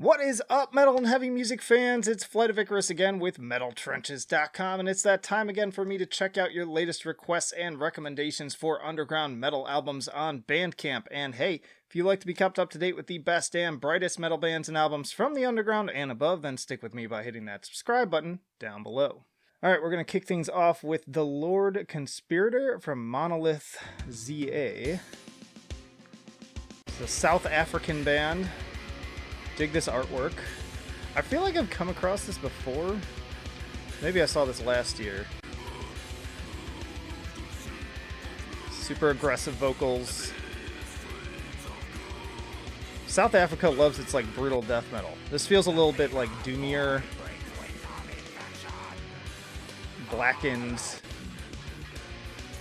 What is up, metal and heavy music fans? It's Flight of Icarus again with MetalTrenches.com, and it's that time again for me to check out your latest requests and recommendations for underground metal albums on Bandcamp. And hey, if you like to be kept up to date with the best and brightest metal bands and albums from the underground and above, then stick with me by hitting that subscribe button down below. Alright, we're going to kick things off with The Lord Conspirator from Monolith ZA. It's a South African band. Dig this artwork. I feel like I've come across this before. Maybe I saw this last year. Super aggressive vocals. South Africa loves its like brutal death metal. This feels a little bit like doomier, blackened,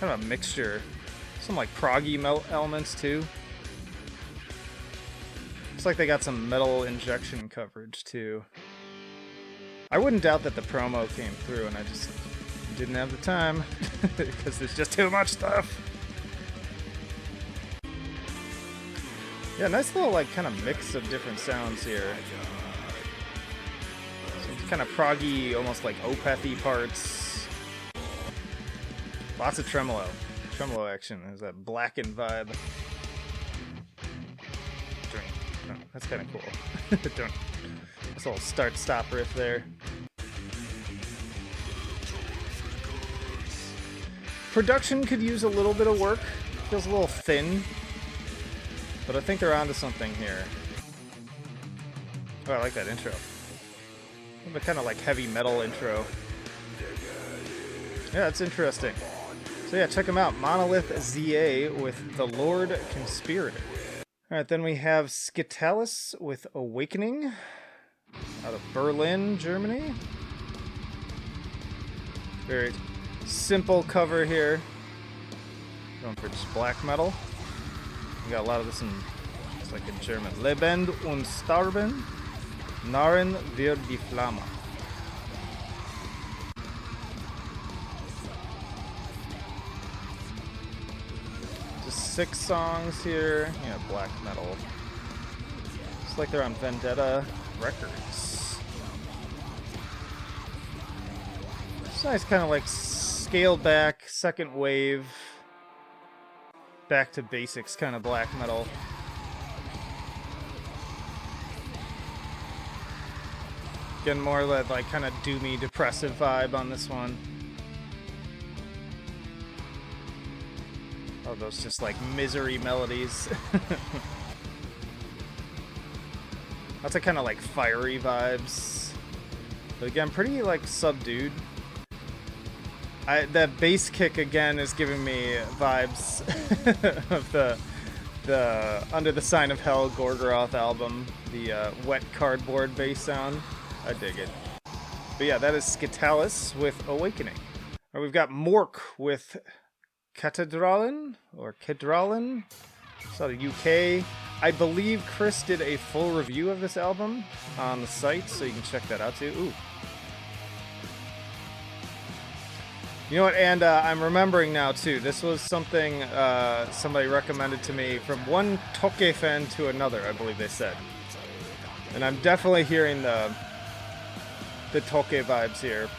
kind of a mixture. Some like proggy elements too. Looks like they got some metal injection coverage too. I wouldn't doubt that the promo came through and I just didn't have the time because there's just too much stuff. Yeah, nice little like kind of mix of different sounds here. Some kind of proggy, almost like Opeth-y parts. Lots of tremolo. Tremolo action. There's that blackened vibe. That's kind of cool. This little start-stop riff there. Production could use a little bit of work. Feels a little thin. But I think they're onto something here. Oh, I like that intro. The kind of like heavy metal intro. Yeah, that's interesting. So yeah, check them out. Monolith ZA with The Lord Conspirator. Alright, then we have Scytalis with Avignam out of Berlin, Germany. Very simple cover here. Going for just black metal. We got a lot of this in, it's like in German. Leben und Starben, Narren wird die Flamme. Just 6 songs here. Yeah, black metal. Looks like they're on Vendetta Records. It's nice, kind of like scaled back, second wave. Back to basics kind of black metal. Getting more of that like kind of doomy, depressive vibe on this one. Oh, those just like misery melodies. Lots of kind of like fiery vibes. But again, pretty like subdued. That bass kick again is giving me vibes of the Under the Sign of Hell Gorgoroth album, the wet cardboard bass sound. I dig it. But yeah, that is Scytalis with Avignam. Right, we've got Mork with Katedralen or Katedralen. It's out of UK. I believe Chris did a full review of this album on the site, so you can check that out too. Ooh. You know what, and I'm remembering now too, this was something somebody recommended to me from one Toke fan to another, I believe they said. And I'm definitely hearing the Toke vibes here.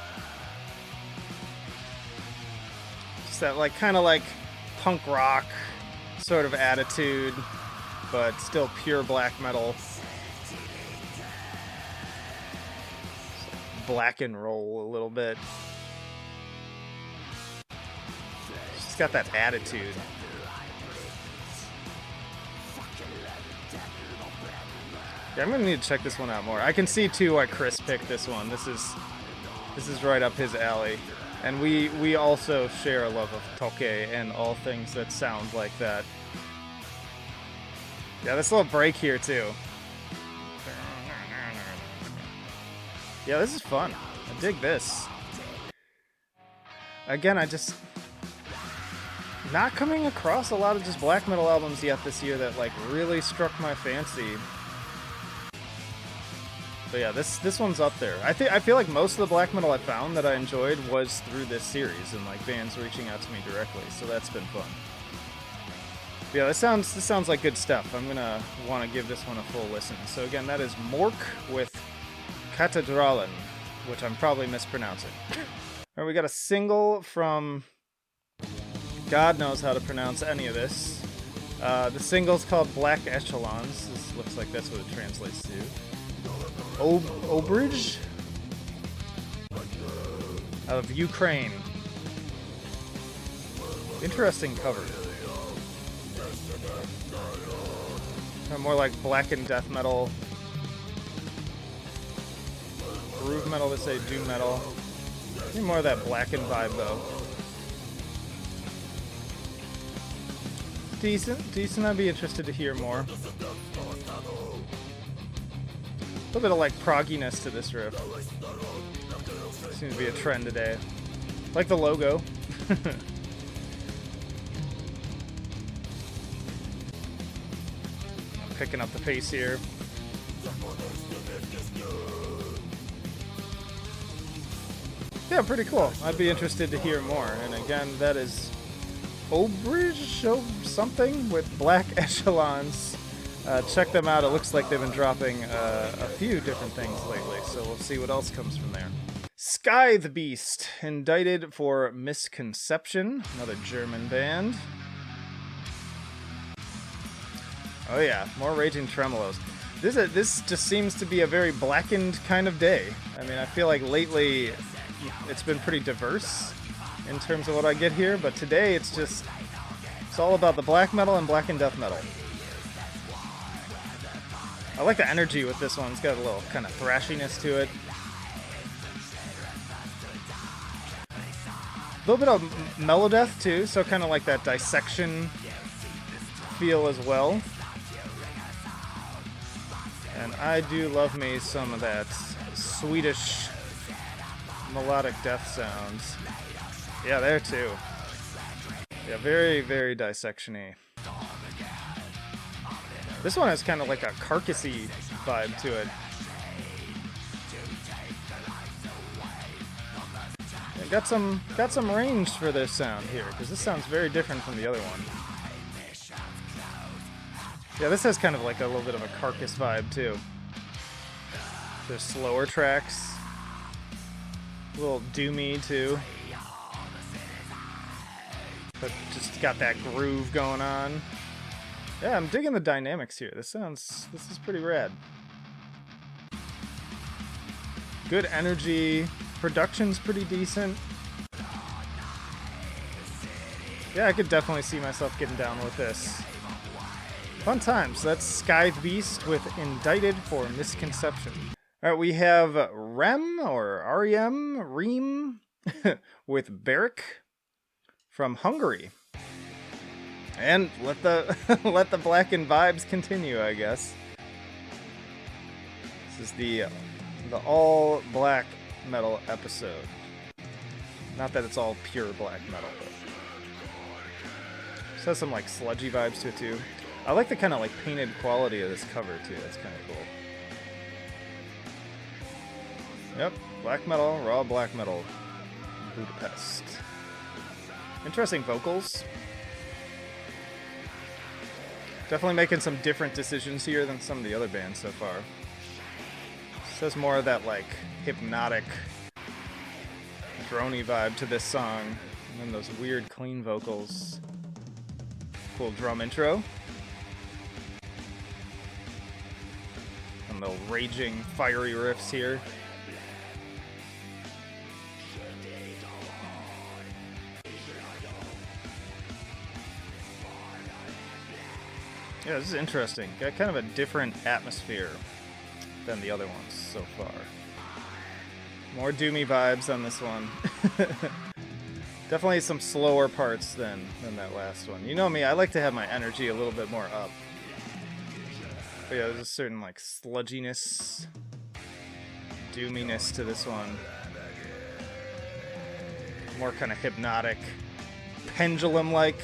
Just that like kind of like punk rock sort of attitude, but still pure black metal. Black and roll a little bit. She's got that attitude. Yeah, I'm gonna need to check this one out more. I can see too why Chris picked this one. This is right up his alley. And we also share a love of Toke and all things that sound like that. Yeah, this little break here too. Yeah, this is fun. I dig this. Again, I just not coming across a lot of just black metal albums yet this year that like really struck my fancy. But yeah, this one's up there. I feel like most of the black metal I found that I enjoyed was through this series and like bands reaching out to me directly, so that's been fun. Yeah, this sounds like good stuff. I'm gonna want to give this one a full listen. So again, that is Mork with Katedralen, which I'm probably mispronouncing. Alright, we got a single from God knows how to pronounce any of this. The single's called Black Echelons. This looks like that's what it translates to. Obrij? Out of Ukraine. Interesting cover. More like blackened death metal. Groove metal, they say doom metal. Maybe more of that blackened vibe though. Decent. I'd be interested to hear more. A little bit of like progginess to this riff. Seems to be a trend today. Like the logo. Picking up the pace here. Yeah, pretty cool. I'd be interested to hear more. And again, that is Obrij something with Black Echelons. Check them out. It looks like they've been dropping a few different things lately, so we'll see what else comes from there. Scythe Beast, indicted for Misconception, another German band. Oh yeah, more Raging Tremolos. This just seems to be a very blackened kind of day. I mean, I feel like lately it's been pretty diverse in terms of what I get here, but today it's all about the black metal and blackened death metal. I like the energy with this one. It's got a little kind of thrashiness to it. A little bit of melodeath too, so kind of like that dissection feel as well. And I do love me some of that Swedish melodic death sounds. Yeah, there too. Yeah, very, very dissection-y. This one has kind of like a carcassy vibe to it. Yeah, got some range for this sound here, because this sounds very different from the other one. Yeah, this has kind of like a little bit of a carcass vibe too. There's slower tracks. A little doomy too. But just got that groove going on. Yeah, I'm digging the dynamics here. This is pretty rad. Good energy. Production's pretty decent. Yeah, I could definitely see myself getting down with this. Fun times. That's Scythe Beast with Indicted for Misconception. Alright, we have Rem or Reem with Berek from Hungary. And let the let the blackened vibes continue, I guess. This is the all black metal episode. Not that it's all pure black metal, but this has some like sludgy vibes to it too. I like the kind of like painted quality of this cover too. That's kind of cool. Yep, black metal, raw black metal, Budapest. Interesting vocals. Definitely making some different decisions here than some of the other bands so far. This has more of that like hypnotic, drony vibe to this song, and then those weird clean vocals. Cool drum intro. And the raging, fiery riffs here. Yeah, this is interesting. Got kind of a different atmosphere than the other ones so far. More doomy vibes on this one. Definitely some slower parts than that last one. You know me, I like to have my energy a little bit more up. But yeah, there's a certain like sludginess, doominess to this one. More kind of hypnotic, pendulum-like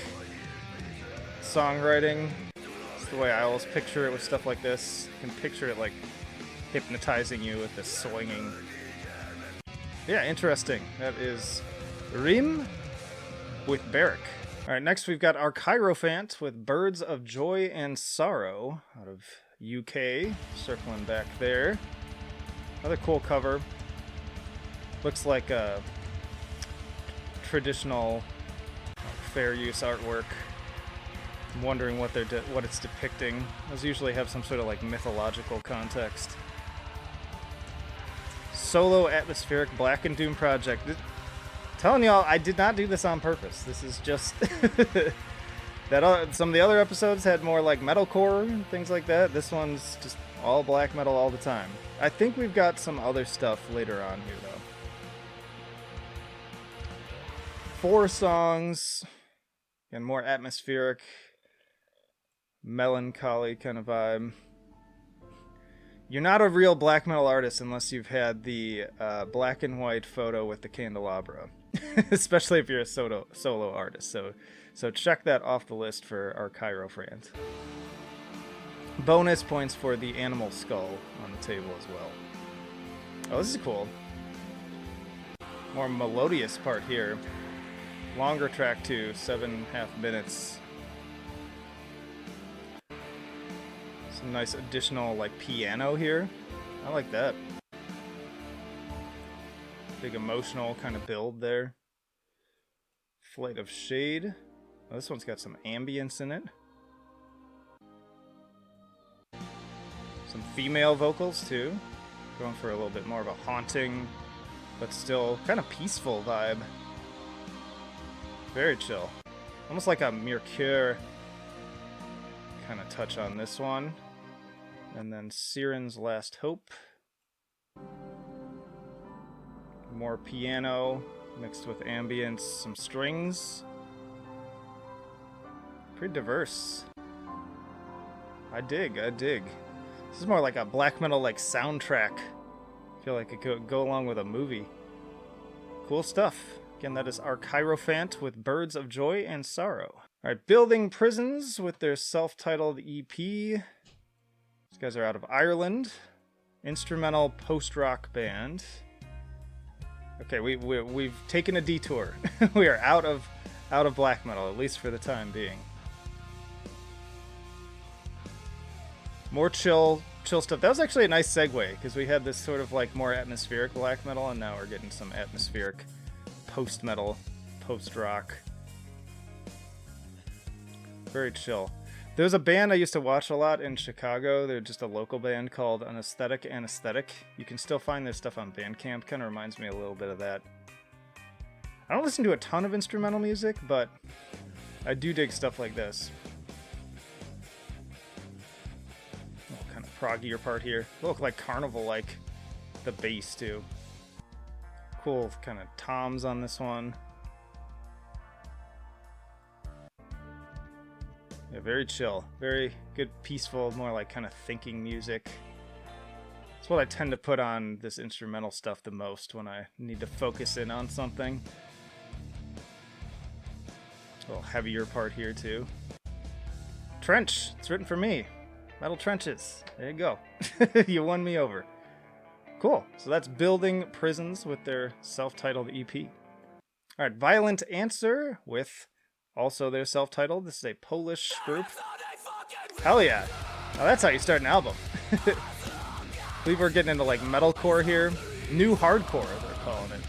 songwriting. The way I always picture it with stuff like this. You can picture it like hypnotizing you with this swinging. Yeah, interesting. That is Rim with Berek Alright, next we've got Archierophant with Birds of Joy and Sorrow out of UK. Circling back there. Another cool cover. Looks like a traditional fair use artwork. I'm wondering what what it's depicting. Those usually have some sort of like mythological context. Solo atmospheric Black and Doom project. Telling y'all, I did not do this on purpose. This is just some of the other episodes had more like metalcore and things like that. This one's just all black metal all the time. I think we've got some other stuff later on here though. 4 songs and more atmospheric, melancholy kind of vibe. You're not a real black metal artist unless you've had the black and white photo with the candelabra, especially if you're a solo artist. So check that off the list for our Archierophant. Bonus points for the animal skull on the table as well. Oh, this is cool. More melodious part here. Longer track too, 7.5 minutes. Some nice additional like piano here. I like that. Big emotional kind of build there. Flight of Shade. Oh, this one's got some ambience in it. Some female vocals too. Going for a little bit more of a haunting, but still kind of peaceful vibe. Very chill. Almost like a Mercure kind of touch on this one. And then Siren's Last Hope. More piano mixed with ambience, some strings. Pretty diverse. I dig. This is more like a black metal like soundtrack. I feel like it could go along with a movie. Cool stuff. Again, that is Archierophant with Birds of Joy and Sorrow. Alright, Building Prisons with their self-titled EP. These guys are out of Ireland. Instrumental post-rock band. Okay, we've taken a detour. We are out of black metal, at least for the time being. More chill stuff. That was actually a nice segue, because we had this sort of like more atmospheric black metal, and now we're getting some atmospheric post-metal, post-rock. Very chill. There's a band I used to watch a lot in Chicago. They're just a local band called Anesthetic Anesthetic. You can still find their stuff on Bandcamp. Kind of reminds me a little bit of that. I don't listen to a ton of instrumental music, but I do dig stuff like this. Oh, kind of proggier part here. Look like Carnival-like. The bass, too. Cool kind of toms on this one. Yeah, very chill. Very good, peaceful, more like kind of thinking music. It's what I tend to put on this instrumental stuff the most when I need to focus in on something. A little heavier part here too. Trench. It's written for me. Metal Trenches. There you go. You won me over. Cool. So that's Building Prisons with their self-titled EP. Alright, Violent Answer with also their self-titled. This is a Polish group. Hell yeah. Now that's how you start an album. I believe we're getting into like metalcore here. New hardcore, they're calling it.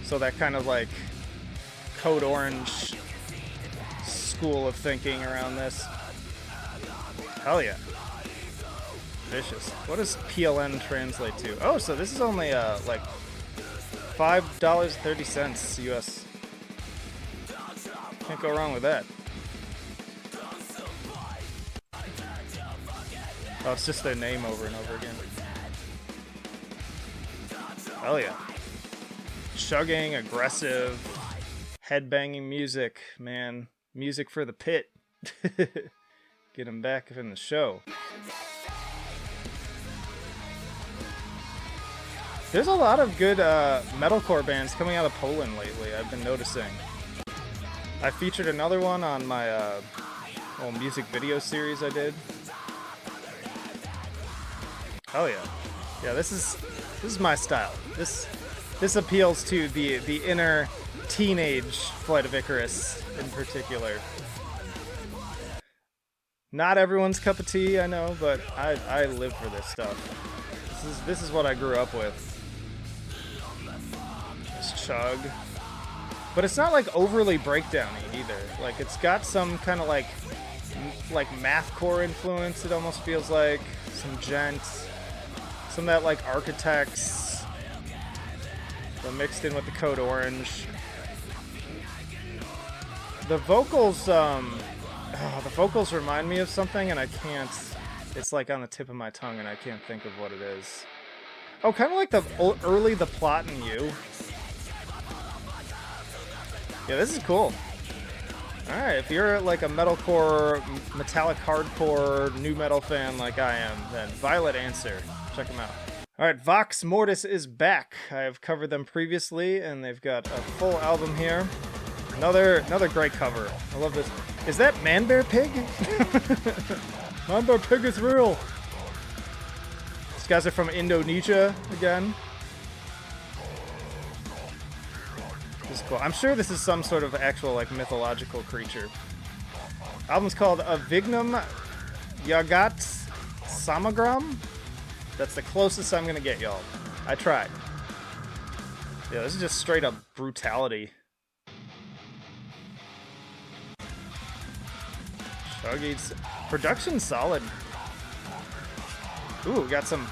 So that kind of like Code Orange school of thinking around this. Hell yeah. Vicious. What does PLN translate to? Oh, so this is only like $5.30 US. Can't go wrong with that. Oh, it's just their name over and over again. Hell yeah. Chugging, aggressive, headbanging music, man. Music for the pit. Get him back in the show. There's a lot of good metalcore bands coming out of Poland lately, I've been noticing. I featured another one on my little music video series I did. Hell yeah. Yeah, this is my style. This appeals to the inner teenage Flight of Icarus in particular. Not everyone's cup of tea, I know, but I live for this stuff. This is what I grew up with. This chug. But it's not like overly breakdowny either. Like it's got some kind of like mathcore influence, it almost feels like. Some gent. Some of that like Architects. But mixed in with the Code Orange. The vocals, the vocals remind me of something, and I can't. It's like on the tip of my tongue, and I can't think of what it is. Oh, kind of like the early The Plot and You. Yeah, this is cool. All right, if you're like a metalcore, metallic hardcore, new metal fan like I am, then Violet Answer. Check them out. All right, Vox Mortis is back. I have covered them previously, and they've got a full album here. Another great cover. I love this. Is that Man Bear Pig? Man Bear Pig is real. These guys are from Indonesia again. This is cool. I'm sure this is some sort of actual like mythological creature. Album's called Avignam Jagat Samagram. That's the closest I'm gonna get, y'all. I tried. Yeah, this is just straight up brutality. Shuggies. Production solid. Ooh, got some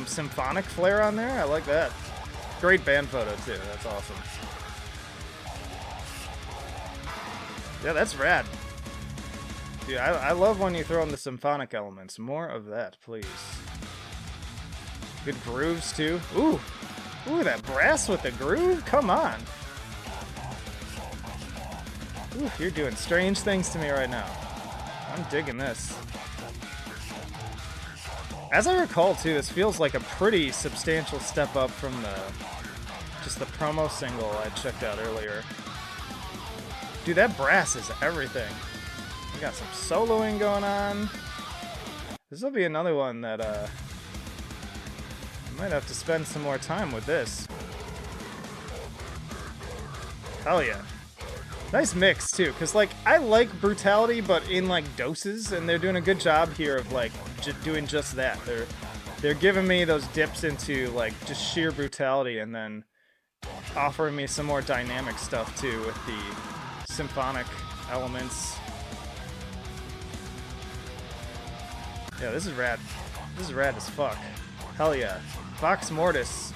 symphonic flair on there. I like that. Great band photo too. That's awesome. Yeah, that's rad. Dude, I love when you throw in the symphonic elements. More of that, please. Good grooves too. Ooh, that brass with the groove. Come on. Ooh, you're doing strange things to me right now. I'm digging this. As I recall too, this feels like a pretty substantial step up from just the promo single I checked out earlier. Dude, that brass is everything. We got some soloing going on. This will be another one that I might have to spend some more time with this. Hell yeah. Nice mix too, because like I like brutality, but in like doses, and they're doing a good job here of like doing just that. They're giving me those dips into like just sheer brutality, and then offering me some more dynamic stuff too with the symphonic elements. Yeah, this is rad. This is rad as fuck. Hell yeah. Vox Mortis.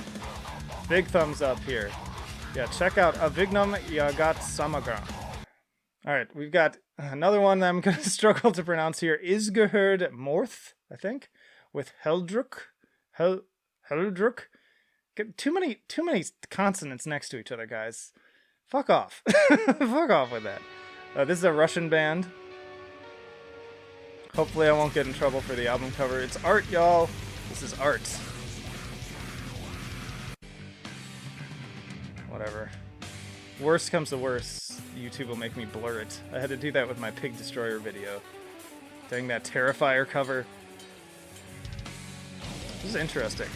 Big thumbs up here. Yeah, check out Avignam Jagat Samagram. Alright, we've got another one that I'm going to struggle to pronounce here. Gerhard Morth, I think, with Hellrduk. Hellrduk? Too many consonants next to each other, guys. Fuck off. Fuck off with that. This is a Russian band. Hopefully I won't get in trouble for the album cover. It's art, y'all. This is art. Whatever. Worst comes to worst, YouTube will make me blur it. I had to do that with my Pig Destroyer video. Doing that Terrifier cover. This is interesting.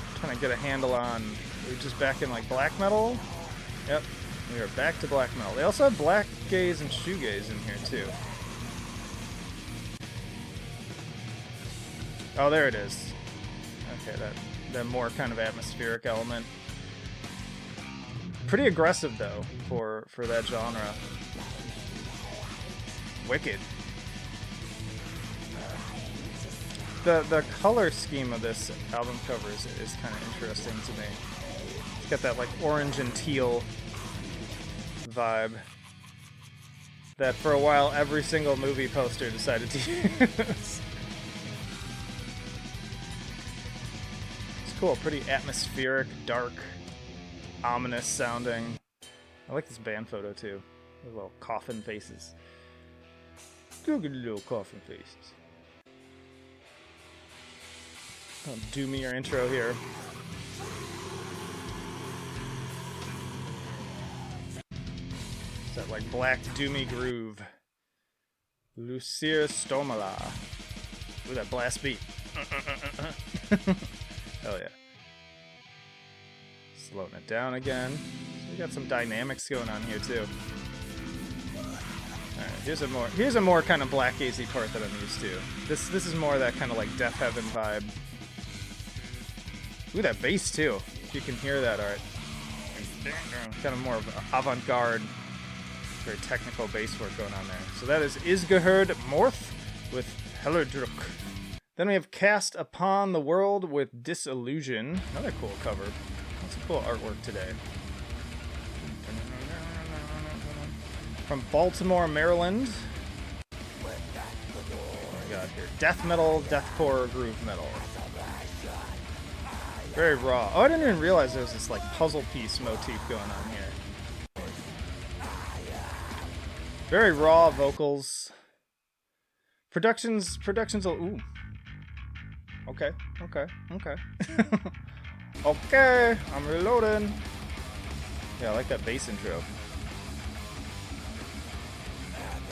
I'm trying to get a handle on... We're just back in like black metal? Yep, we are back to black metal. They also have black gaze and shoegaze in here too. Oh, there it is. Okay, that more kind of atmospheric element. Pretty aggressive though for that genre. Wicked. The color scheme of this album cover is kind of interesting to me. It's got that like orange and teal vibe that for a while every single movie poster decided to use. It's cool, pretty atmospheric, dark, ominous sounding. I like this band photo too. The little coffin faces. Look at the little coffin faces. I'll do me your intro here. It's that like black doomy groove. Lucir Stomala. Ooh, that blast beat. Hell yeah. Slowing it down again. We got some dynamics going on here too. Alright, here's a more kind of black hazy part that I'm used to. This is more that kind of like Death Heaven vibe. Ooh, that bass too. If you can hear that, alright. Kind of more of avant-garde, very technical bass work going on there. So that is Gerhard Morth with Hellrduk. Then we have Cast Upon the World with Disillusion. Another cool cover. That's some cool artwork today. From Baltimore, Maryland. What do we got here? Death metal, deathcore, groove metal. Very raw. Oh, I didn't even realize there was this like puzzle piece motif going on here. Very raw vocals. Productions. Ooh. Okay. Okay, I'm reloading. Yeah, I like that bass intro.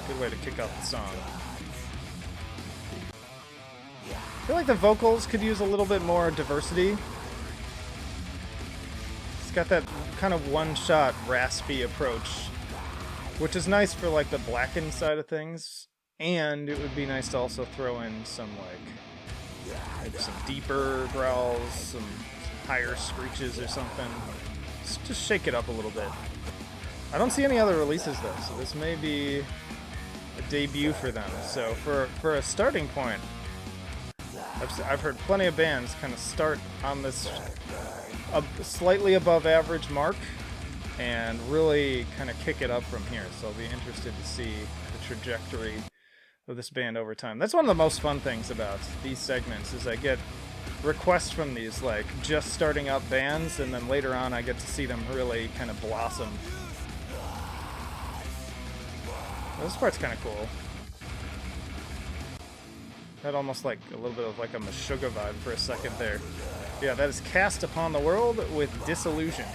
Good way to kick off the song. I feel like the vocals could use a little bit more diversity. It's got that kind of one-shot raspy approach, which is nice for like the blackened side of things, and it would be nice to also throw in some like maybe some deeper growls, some higher screeches or something. Just shake it up a little bit. I don't see any other releases though, so this may be a debut for them. So for a starting point, I've heard plenty of bands kind of start on this slightly above average mark and really kind of kick it up from here. So I'll be interested to see the trajectory of this band over time. That's one of the most fun things about these segments is I get requests from these like just starting up bands, and then later on I get to see them really kind of blossom. This part's kind of cool. Had almost like a little bit of like a Meshuggah vibe for a second there. Yeah, that is Cast Upon the World with Disillusion.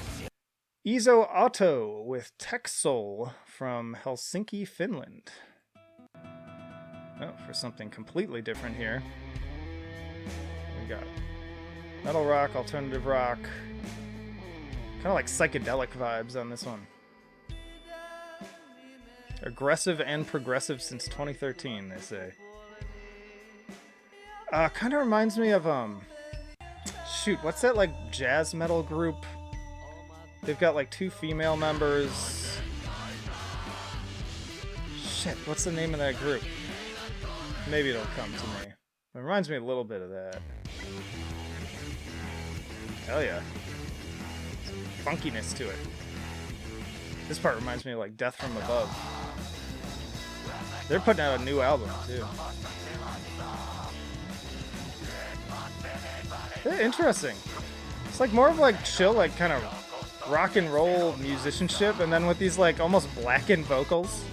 Ezo Auto with techsoul from Helsinki, Finland. Oh, for something completely different here. We got metal rock, alternative rock. Kind of like psychedelic vibes on this one. Aggressive and progressive since 2013, they say. Kind of reminds me of, shoot, what's that, like, jazz metal group? They've got, like, 2 female members. Shit, what's the name of that group? Maybe it'll come to me. It reminds me a little bit of that. Hell yeah. Some funkiness to it. This part reminds me of, like, Death from Above. They're putting out a new album, too. They're interesting. It's like more of like chill, like kind of rock and roll musicianship, and then with these like almost blackened vocals,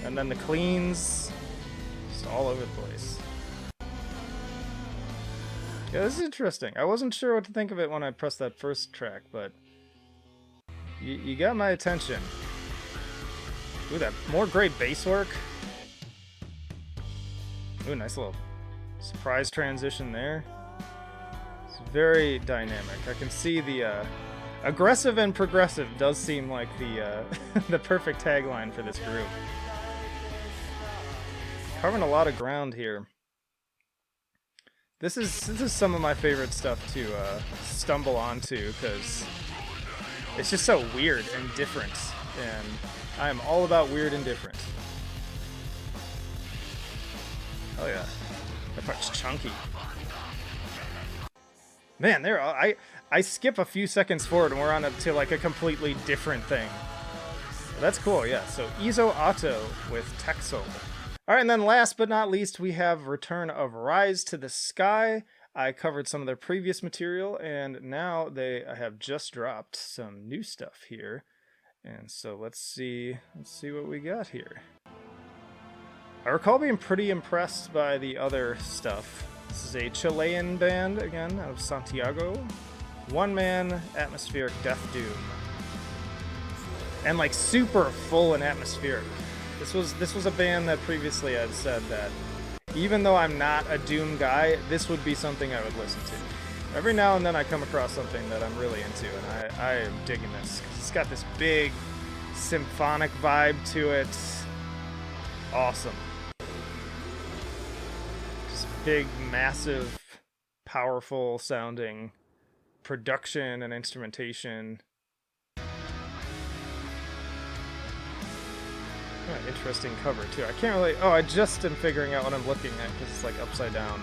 and then the cleans, just all over the place. Yeah, this is interesting. I wasn't sure what to think of it when I pressed that first track, but you got my attention. Ooh, that more great bass work. Ooh, nice little surprise transition there. Very dynamic. I can see the aggressive and progressive does seem like the the perfect tagline for this group. Covering a lot of ground here. This is some of my favorite stuff to stumble onto because it's just so weird and different, and I am all about weird and different. Oh yeah, that part's chunky. Man, I skip a few seconds forward and we're on to like a completely different thing. That's cool, yeah. So Ezo Auto with techsoul. Alright, and then last but not least, we have Return of Rise to the Sky. I covered some of their previous material, and now they have just dropped some new stuff here. And so let's see what we got here. I recall being pretty impressed by the other stuff. This is a Chilean band, again, out of Santiago. One-man atmospheric death doom. And like super full and atmospheric. This was a band that previously I'd said that even though I'm not a doom guy, this would be something I would listen to. Every now and then I come across something that I'm really into, and I am digging this. 'Cause it's got this big symphonic vibe to it. Awesome. Just big, massive, powerful sounding production and instrumentation. Interesting cover too. I can't really... Oh, I just am figuring out what I'm looking at because it's like upside down.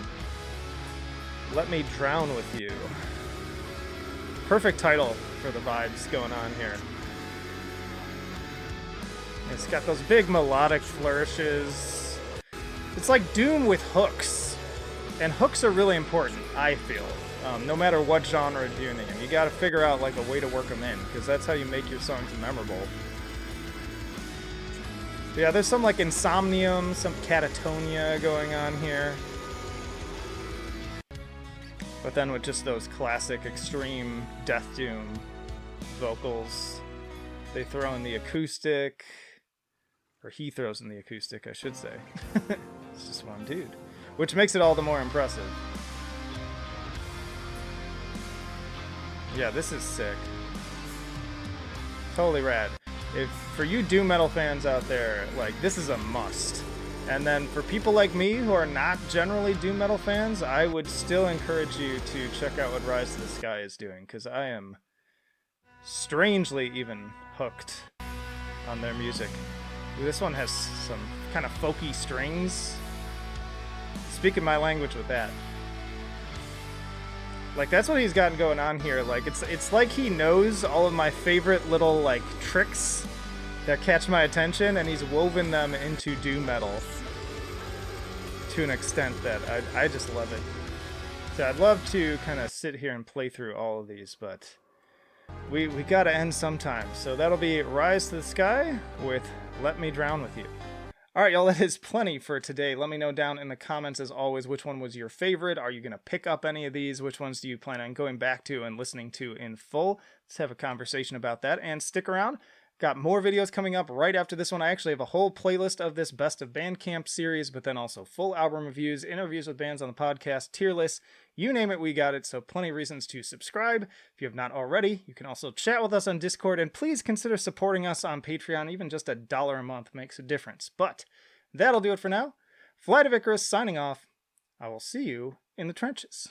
Let Me Drown With You. Perfect title for the vibes going on here. It's got those big melodic flourishes. It's like Doom with hooks. And hooks are really important, I feel. No matter what genre you're doing them. You gotta figure out like a way to work them in, because that's how you make your songs memorable. Yeah, there's some like Insomnium, some Catatonia going on here. But then with just those classic extreme Death Doom vocals, they throw in the acoustic, or he throws in the acoustic, I should say. It's just one dude, which makes it all the more impressive. Yeah, this is sick. Totally rad. If for you doom metal fans out there, like, this is a must. And then for people like me who are not generally doom metal fans, I would still encourage you to check out what Rise to the Sky is doing, because I am strangely even hooked on their music. Ooh, this one has some kind of folky strings. Speaking my language with that. Like, that's what he's got going on here. Like, it's like he knows all of my favorite little, like, tricks that catch my attention, and he's woven them into doom metal to an extent that I just love it. So I'd love to kind of sit here and play through all of these, but we gotta end sometime. So that'll be Rise to the Sky with Let Me Drown With You. Alright, y'all, that is plenty for today. Let me know down in the comments, as always, which one was your favorite. Are you going to pick up any of these? Which ones do you plan on going back to and listening to in full? Let's have a conversation about that, and stick around. Got more videos coming up right after this one. I actually have a whole playlist of this Best of Bandcamp series, but then also full album reviews, interviews with bands on the podcast, tier lists, you name it, we got it. So plenty of reasons to subscribe. If you have not already, you can also chat with us on Discord, and please consider supporting us on Patreon. Even just $1 a month makes a difference. But that'll do it for now. Flight of Icarus signing off. I will see you in the trenches.